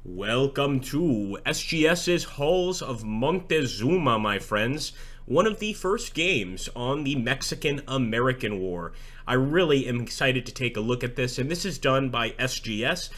Welcome to SGS's Halls of Montezuma, my friends. One of the first games on the Mexican-American War. I really am excited to take a look at this, and this is done by SGS.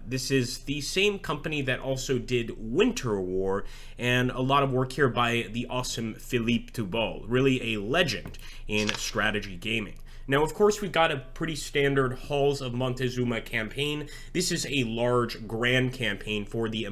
This is the same company that also did Winter War, and a lot of work here by the awesome Philippe Toubal, really a legend in strategy gaming. Now, of course, we've got a pretty standard Halls of Montezuma campaign. This is a large, grand campaign for the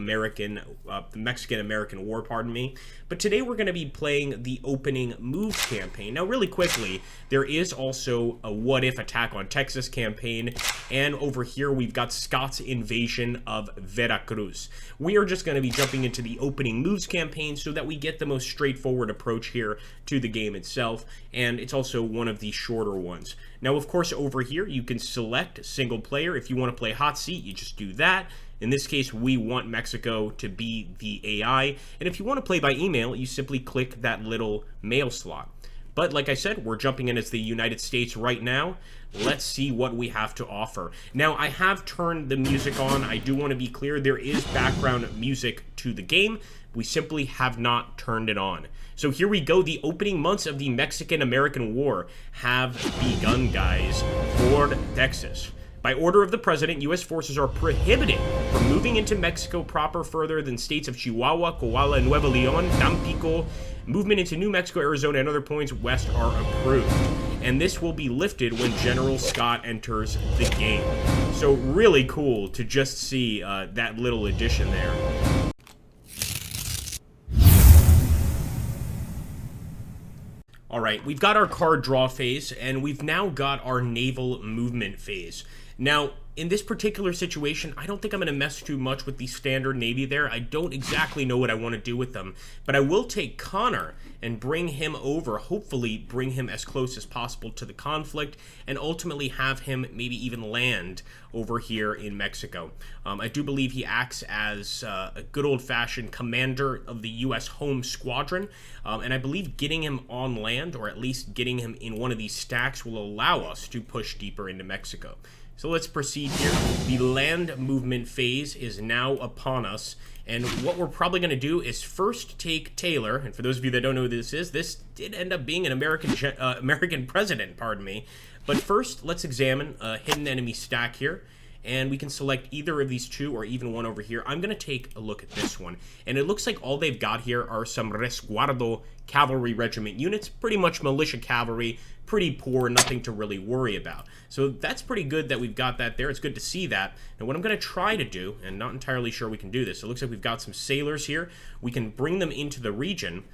Mexican-American War, pardon me. But today we're going to be playing the opening moves campaign. Now, really quickly, there is also a what-if attack on Texas campaign. And over here, we've got Scott's invasion of Veracruz. We are just going to be jumping into the opening moves campaign so that we get the most straightforward approach here to the game itself. And it's also one of the shorter ones. Now, of course, over here, you can select single player. If you want to play hot seat, you just do that. In this case, we want Mexico to be the AI. And if you want to play by email, you simply click that little mail slot. But like I said, we're jumping in as the United States right now. Let's see what we have to offer. Now, I have turned the music on. I do want to be clear. There is background music to the game. We simply have not turned it on. So here we go. The opening months of the Mexican-American War have begun, guys, for Texas. By order of the president, U.S. forces are prohibited from moving into Mexico proper further than states of Chihuahua, Coahuila, Nuevo Leon, Tampico. Movement into New Mexico, Arizona, and other points west are approved. And this will be lifted when General Scott enters the game. So really cool to just see that little addition there. Alright, we've got our card draw phase, and we've now got our naval movement phase. Now, in this particular situation, I don't think I'm going to mess too much with the standard Navy there. I don't exactly know what I want to do with them. But I will take Connor and bring him over, hopefully bring him as close as possible to the conflict, and ultimately have him maybe even land over here in Mexico. I do believe he acts as a good old-fashioned commander of the U.S. Home Squadron, and I believe getting him on land, or at least getting him in one of these stacks, will allow us to push deeper into Mexico. So let's proceed here. The land movement phase is now upon us, and what we're probably going to do is first take Taylor, and for those of you that don't know who this did end up being an American president, pardon me. But first, let's examine a hidden enemy stack here, and we can select either of these two or even one over here. I'm going to take a look at this one, and it looks like all they've got here are some Resguardo cavalry regiment units, pretty much militia cavalry, pretty poor, nothing to really worry about. So that's pretty good that we've got that there. It's good to see that. And what I'm going to try to do, and not entirely sure we can do this, it looks like we've got some sailors here. We can bring them into the region,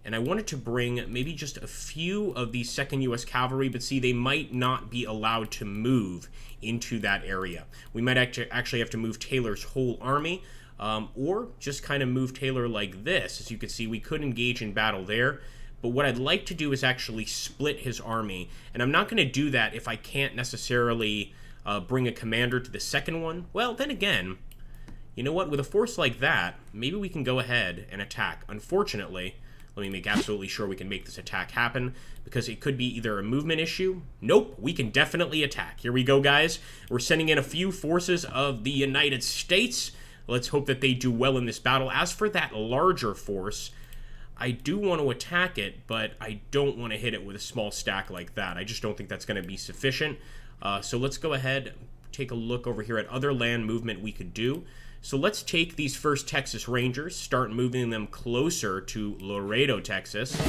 and I wanted to bring maybe just a few of the 2nd U.S. Cavalry, but see, they might not be allowed to move into that area. We might actually have to move Taylor's whole army, or just kind of move Taylor like this. As you can see, we could engage in battle there. But what I'd like to do is actually split his army, and I'm not going to do that if I can't necessarily bring a commander to the second one. Well, then again, you know what? With a force like that, maybe we can go ahead and attack. Unfortunately, let me make absolutely sure we can make this attack happen, because it could be either a movement issue. Nope, we can definitely attack. Here we go, guys. We're sending in a few forces of the United States. Let's hope that they do well in this battle. As for that larger force, I do want to attack it, but I don't want to hit it with a small stack like that. I just don't think that's going to be sufficient. So let's go ahead, take a look over here at other land movement we could do. So let's take these first Texas Rangers, start moving them closer to Laredo, Texas.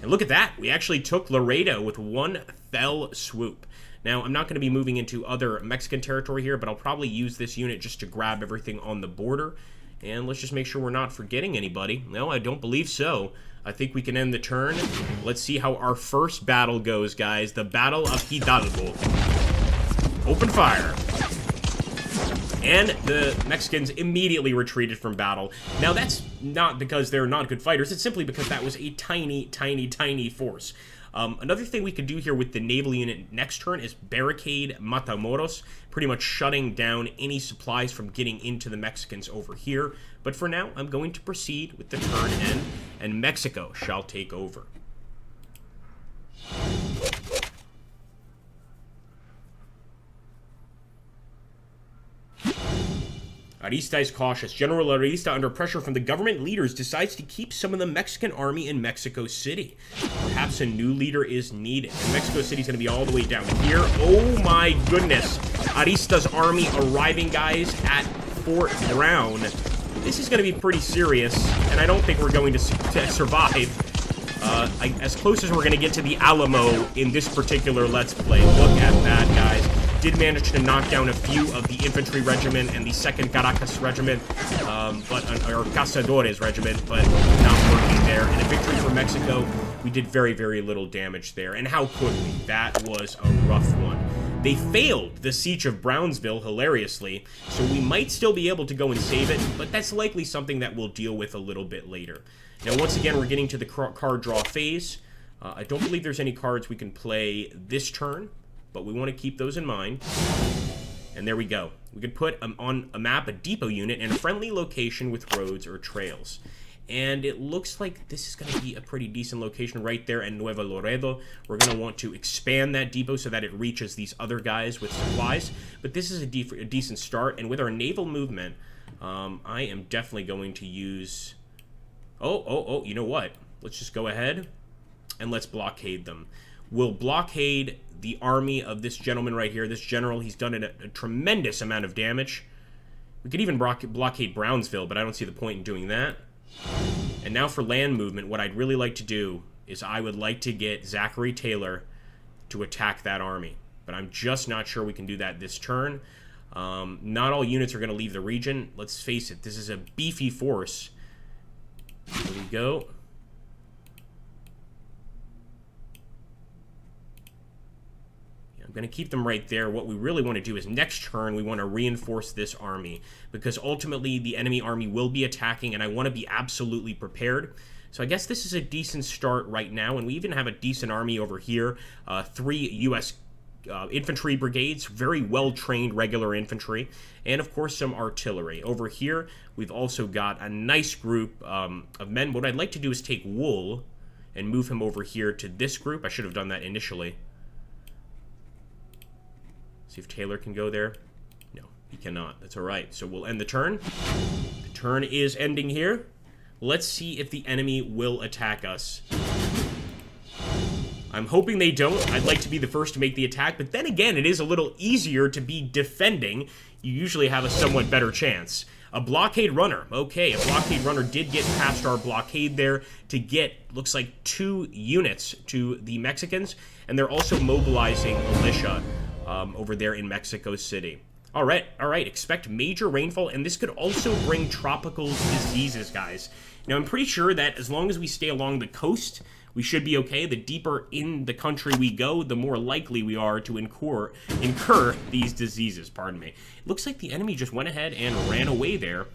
And look at that. We actually took Laredo with one fell swoop. Now, I'm not going to be moving into other Mexican territory here, but I'll probably use this unit just to grab everything on the border. And let's just make sure we're not forgetting anybody. No, I don't believe so. I think we can end the turn. Let's see how our first battle goes, guys. The Battle of Hidalgo. Open fire. And the Mexicans immediately retreated from battle. Now, that's not because they're not good fighters. It's simply because that was a tiny, tiny, tiny force. Another thing we could do here with the naval unit next turn is barricade Matamoros, pretty much shutting down any supplies from getting into the Mexicans over here. But for now, I'm going to proceed with the turn end, and Mexico shall take over. Arista is cautious. General Arista, under pressure from the government leaders, decides to keep some of the Mexican army in Mexico City. Perhaps a new leader is needed. And Mexico City is going to be all the way down here. Oh my goodness. Arista's army arriving, guys, at Fort Brown. This is going to be pretty serious, and I don't think we're going to survive. As close as we're going to get to the Alamo in this particular Let's Play. Look at that, guys. Did manage to knock down a few of the infantry regiment and the 2nd Caracas regiment, or Cazadores regiment, but not working there. And a victory for Mexico. We did very, very little damage there. And how could we? That was a rough one. They failed the siege of Brownsville, hilariously, so we might still be able to go and save it, but that's likely something that we'll deal with a little bit later. Now, once again, we're getting to the card draw phase. I don't believe there's any cards we can play this turn, but we want to keep those in mind. And there we go. We could put on a map a depot unit in a friendly location with roads or trails. And it looks like this is going to be a pretty decent location right there in Nuevo Laredo. We're going to want to expand that depot so that it reaches these other guys with supplies. But this is a decent start. And with our naval movement, I am definitely going to use... Oh, you know what? Let's just go ahead and let's blockade them. We'll blockade the army of this gentleman right here. This general, he's done a tremendous amount of damage. We could even blockade Brownsville, but I don't see the point in doing that. And now for land movement, what I'd really like to do is I would like to get Zachary Taylor to attack that army. But I'm just not sure we can do that this turn. Not all units are going to leave the region. Let's face it, this is a beefy force. There we go. I'm going to keep them right there. What we really want to do is next turn, we want to reinforce this army, because ultimately the enemy army will be attacking, and I want to be absolutely prepared. So I guess this is a decent start right now, and we even have a decent army over here. 3 U.S. Infantry brigades, very well-trained regular infantry, and of course some artillery. Over here, we've also got a nice group of men. What I'd like to do is take Wool and move him over here to this group. I should have done that initially. See if Taylor can go there. No, he cannot. That's all right. So we'll end the turn. The turn is ending here. Let's see if the enemy will attack us. I'm hoping they don't. I'd like to be the first to make the attack, but then again, it is a little easier to be defending. You usually have a somewhat better chance. A blockade runner. Okay, a blockade runner did get past our blockade there to get, looks like, 2 units to the Mexicans, and they're also mobilizing militia over there in Mexico City. All right, expect major rainfall, and this could also bring tropical diseases, guys. Now, I'm pretty sure that as long as we stay along the coast, we should be okay. The deeper in the country we go, the more likely we are to incur these diseases, pardon me. It looks like the enemy just went ahead and ran away there.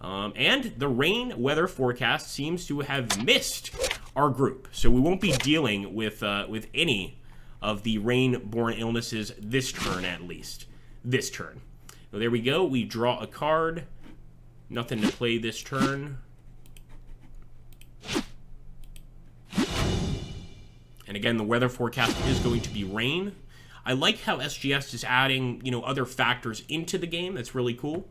And the rain weather forecast seems to have missed our group. So we won't be dealing with any of the rain-borne illnesses this turn, at least. This turn. So there we go. We draw a card. Nothing to play this turn. And again, the weather forecast is going to be rain. I like how SGS is adding, other factors into the game. That's really cool.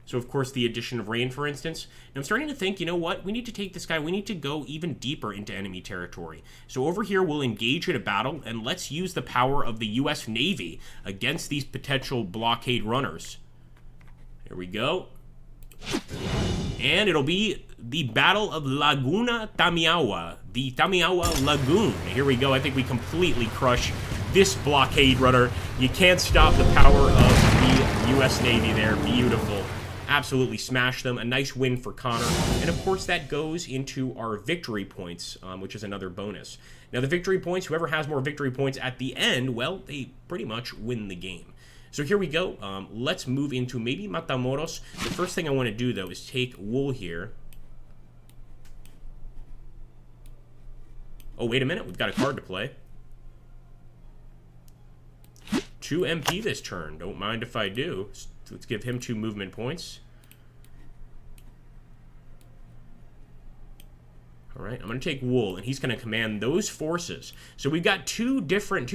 So, of course, the addition of rain, for instance. And I'm starting to think, you know what? We need to take this guy. We need to go even deeper into enemy territory. So over here, we'll engage in a battle, and let's use the power of the U.S. Navy against these potential blockade runners. Here we go. And it'll be the Battle of Laguna Tamiawa. The Tamiawa Lagoon. Here we go. I think we completely crush this blockade runner. You can't stop the power of the U.S. Navy there. Beautiful. Absolutely smash them. A nice win for Connor. And of course that goes into our victory points, which is another bonus. Now the victory points, whoever has more victory points at the end, well, they pretty much win the game. So here we go. Let's move into maybe Matamoros. The first thing I want to do, though, is take Wool here. Oh, wait a minute. We've got a card to play. 2 MP this turn. Don't mind if I do. Let's give him 2 movement points. All right, I'm going to take Wool, and he's going to command those forces. So we've got two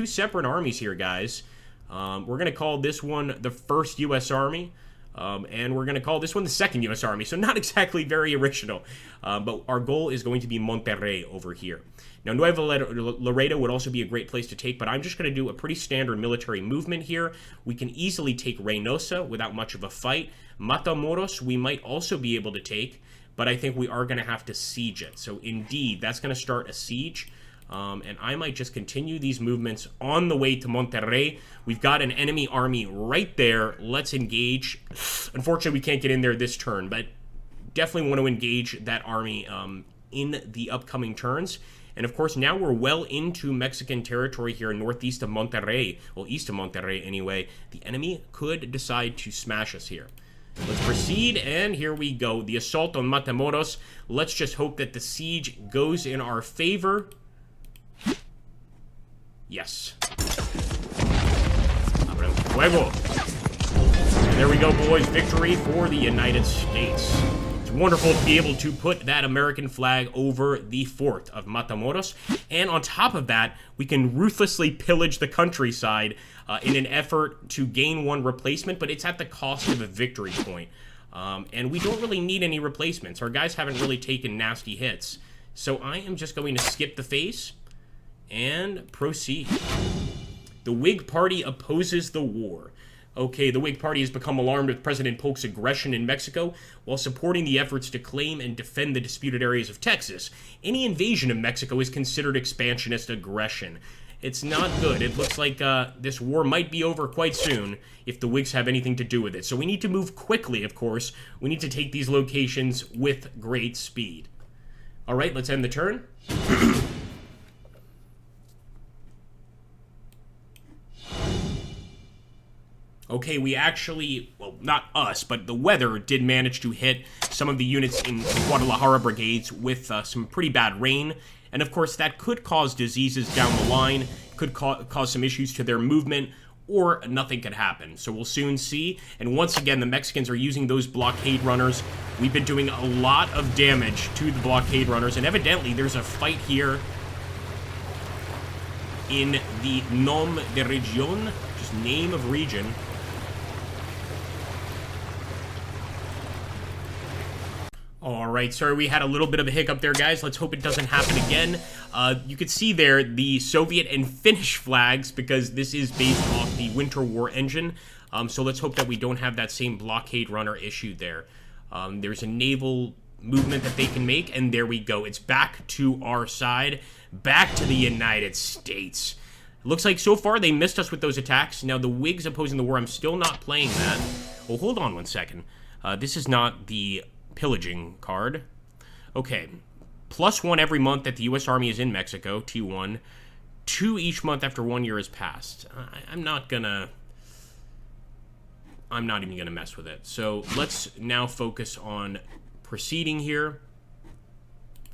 separate armies here, guys. We're going to call this one the 1st U.S. Army. And we're going to call this one the 2nd U.S. Army, so not exactly very original. But our goal is going to be Monterrey over here. Now, Nuevo Laredo would also be a great place to take, but I'm just going to do a pretty standard military movement here. We can easily take Reynosa without much of a fight. Matamoros we might also be able to take, but I think we are going to have to siege it. So, indeed, that's going to start a siege. And I might just continue these movements on the way to Monterrey. We've got an enemy army right there. Let's engage. Unfortunately, we can't get in there this turn, but definitely want to engage that army in the upcoming turns. And, of course, now we're well into Mexican territory here northeast of Monterrey. Well, east of Monterrey, anyway. The enemy could decide to smash us here. Let's proceed, and here we go. The assault on Matamoros. Let's just hope that the siege goes in our favor. Yes. Abran fuego. And there we go, boys. Victory for the United States. It's wonderful to be able to put that American flag over the fort of Matamoros. And on top of that, we can ruthlessly pillage the countryside in an effort to gain one replacement, but it's at the cost of a victory point. And we don't really need any replacements. Our guys haven't really taken nasty hits. So I am just going to skip the phase and proceed. The Whig Party opposes the war. Okay, the Whig Party has become alarmed with President Polk's aggression in Mexico while supporting the efforts to claim and defend the disputed areas of Texas. Any invasion of Mexico is considered expansionist aggression. It's not good. It looks like this war might be over quite soon if the Whigs have anything to do with it. So we need to move quickly, of course. We need to take these locations with great speed. All right, let's end the turn. Okay, we actually, well, not us, but the weather did manage to hit some of the units in Guadalajara brigades with some pretty bad rain. And of course, that could cause diseases down the line, could cause some issues to their movement, or nothing could happen. So we'll soon see. And once again, the Mexicans are using those blockade runners. We've been doing a lot of damage to the blockade runners, and evidently there's a fight here in the nom de region, just name of region. Alright, sorry we had a little bit of a hiccup there, guys. Let's hope it doesn't happen again. You could see there the Soviet and Finnish flags, because this is based off the Winter War engine. So let's hope that we don't have that same blockade runner issue there. There's a naval movement that they can make, and there we go. It's back to our side, back to the United States. It looks like so far they missed us with those attacks. Now, the Whigs opposing the war, I'm still not playing that. Well, hold on one second. This is not the pillaging card. Okay. +1 every month that the U.S. Army is in Mexico, T1. 2 each month after 1 year has passed. I'm not even gonna mess with it. So let's now focus on proceeding here.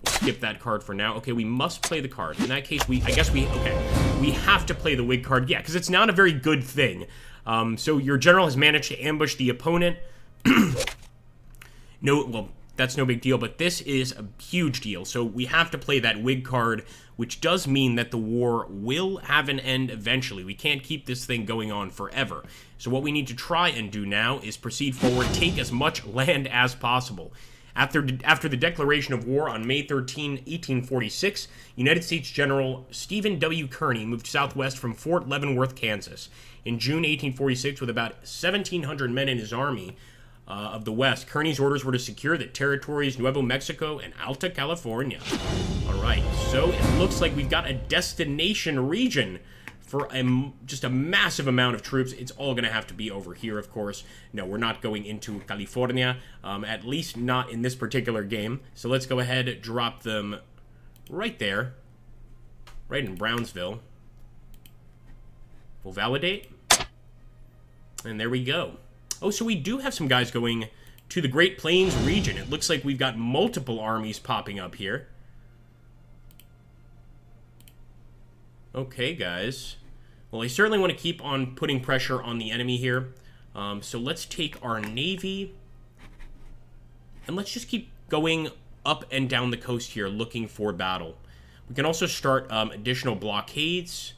We'll skip that card for now. Okay, we must play the card. In that case, we have to play the Whig card. Yeah, because it's not a very good thing. So your general has managed to ambush the opponent. No, well, that's no big deal, but this is a huge deal. So we have to play that Whig card, which does mean that the war will have an end eventually. We can't keep this thing going on forever. So what we need to try and do now is proceed forward, take as much land as possible. After the declaration of war on May 13, 1846, United States General Stephen W. Kearny moved southwest from Fort Leavenworth, Kansas. In June 1846, with about 1,700 men in his army, of the West, Kearny's orders were to secure the territories Nuevo Mexico and Alta California. Alright, so it looks like we've got a destination region for just a massive amount of troops. It's all going to have to be over here, of course. No, we're not going into California, at least not in this particular game. So let's go ahead and drop them right there, right in Brownsville. We'll validate, and there we go. Oh, so we do have some guys going to the Great Plains region. It looks like we've got multiple armies popping up here. Okay, guys. Well, I certainly want to keep on putting pressure on the enemy here. So let's take our navy, and let's just keep going up and down the coast here looking for battle. We can also start additional blockades.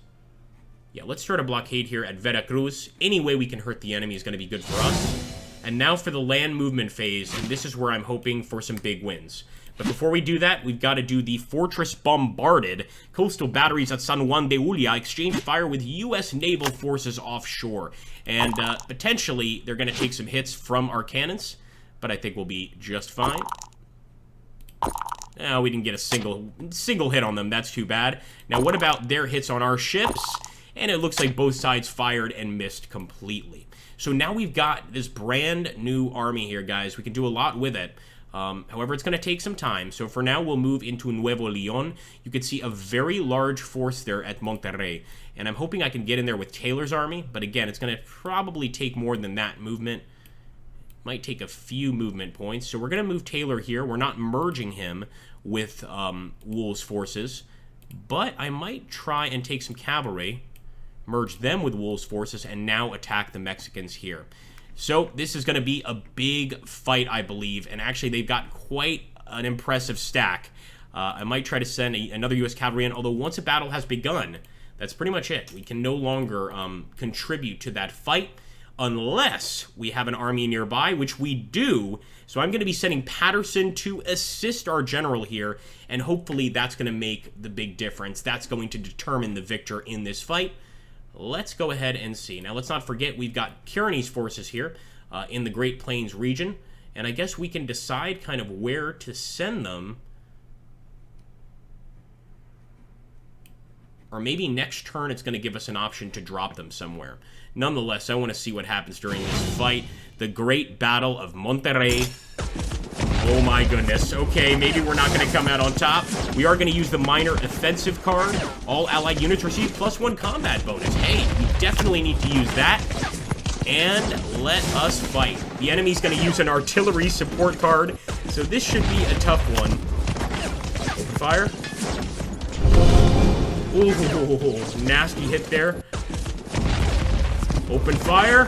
Yeah, let's start a blockade here at Veracruz. Any way we can hurt the enemy is going to be good for us. And now for the land movement phase, and this is where I'm hoping for some big wins. But before we do that, we've got to do the Fortress Bombarded. Coastal batteries at San Juan de Ulua exchange fire with U.S. naval forces offshore. And potentially, they're going to take some hits from our cannons, but I think we'll be just fine. Oh, we didn't get a single hit on them. That's too bad. Now, what about their hits on our ships? And it looks like both sides fired and missed completely. So now we've got this brand new army here, guys. We can do a lot with it. However, it's going to take some time. So for now, we'll move into Nuevo Leon. You can see a very large force there at Monterrey. And I'm hoping I can get in there with Taylor's army. But again, it's going to probably take more than that movement. Might take a few movement points. So we're going to move Taylor here. We're not merging him with Wool's forces. But I might try and take some cavalry, merge them with Wool's forces, and now attack the Mexicans here. So this is going to be a big fight, I believe, and actually they've got quite an impressive stack. I might try to send another U.S. cavalry in, although once a battle has begun, that's pretty much it. We can no longer contribute to that fight unless we have an army nearby, which we do. So I'm going to be sending Patterson to assist our general here, and hopefully that's going to make the big difference. That's going to determine the victor in this fight. Let's go ahead and see. Now, let's not forget we've got Kearney's forces here in the Great Plains region, and I guess we can decide kind of where to send them. Or maybe next turn it's going to give us an option to drop them somewhere. Nonetheless, I want to see what happens during this fight. The Great Battle of Monterrey. Oh my goodness. Okay, maybe we're not going to come out on top. We are going to use the minor offensive card. All allied units receive +1 combat bonus. Hey, we definitely need to use that. And let us fight. The enemy's going to use an artillery support card, so this should be a tough one. Open fire. Ooh, nasty hit there. Open fire.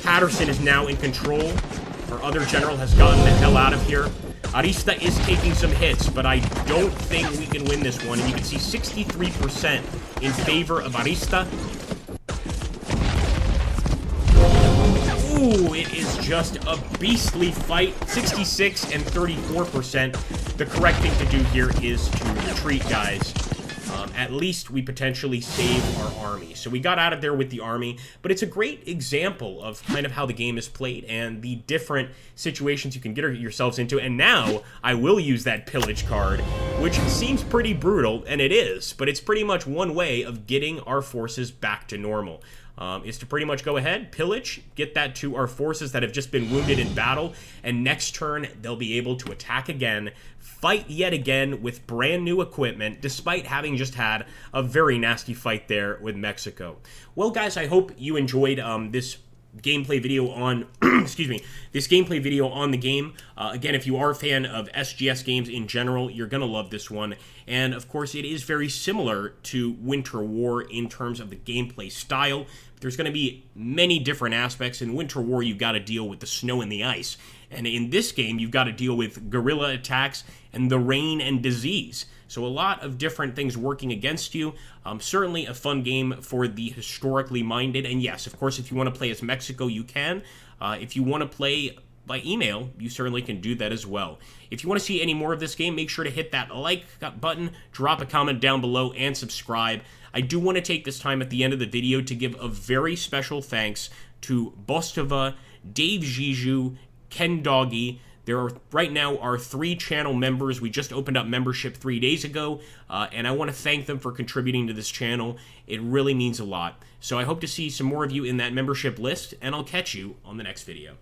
Patterson is now in control. Our other general has gotten the hell out of here. Arista is taking some hits, but I don't think we can win this one. And you can see 63% in favor of Arista. Ooh, it is just a beastly fight. 66 and 34%. The correct thing to do here is to retreat, guys. At least we potentially save our army. So we got out of there with the army, but it's a great example of kind of how the game is played and the different situations you can get yourselves into. And now I will use that pillage card, which seems pretty brutal, and it is, but it's pretty much one way of getting our forces back to normal. Is to pretty much go ahead, pillage, get that to our forces that have just been wounded in battle, and next turn they'll be able to attack again, fight yet again with brand new equipment, despite having just had a very nasty fight there with Mexico. Well, guys, I hope you enjoyed this gameplay video on this gameplay video on the game. Again, if you are a fan of SGS games in general, you're gonna love this one. And of course, it is very similar to Winter War in terms of the gameplay style. There's gonna be many different aspects. In Winter War, you've got to deal with the snow and the ice, and in this game, you've got to deal with guerrilla attacks and the rain and disease. So a lot of different things working against you. Certainly a fun game for the historically minded. And yes, of course, if you want to play as Mexico, you can. If you want to play by email, you certainly can do that as well. If you want to see any more of this game, make sure to hit that like button, drop a comment down below, and subscribe. I do want to take this time at the end of the video to give a very special thanks to Bostova, Dave Zissou, KenDoggie. There are right now are 3 channel members. We just opened up membership 3 days ago, and I want to thank them for contributing to this channel. It really means a lot. So I hope to see some more of you in that membership list, and I'll catch you on the next video.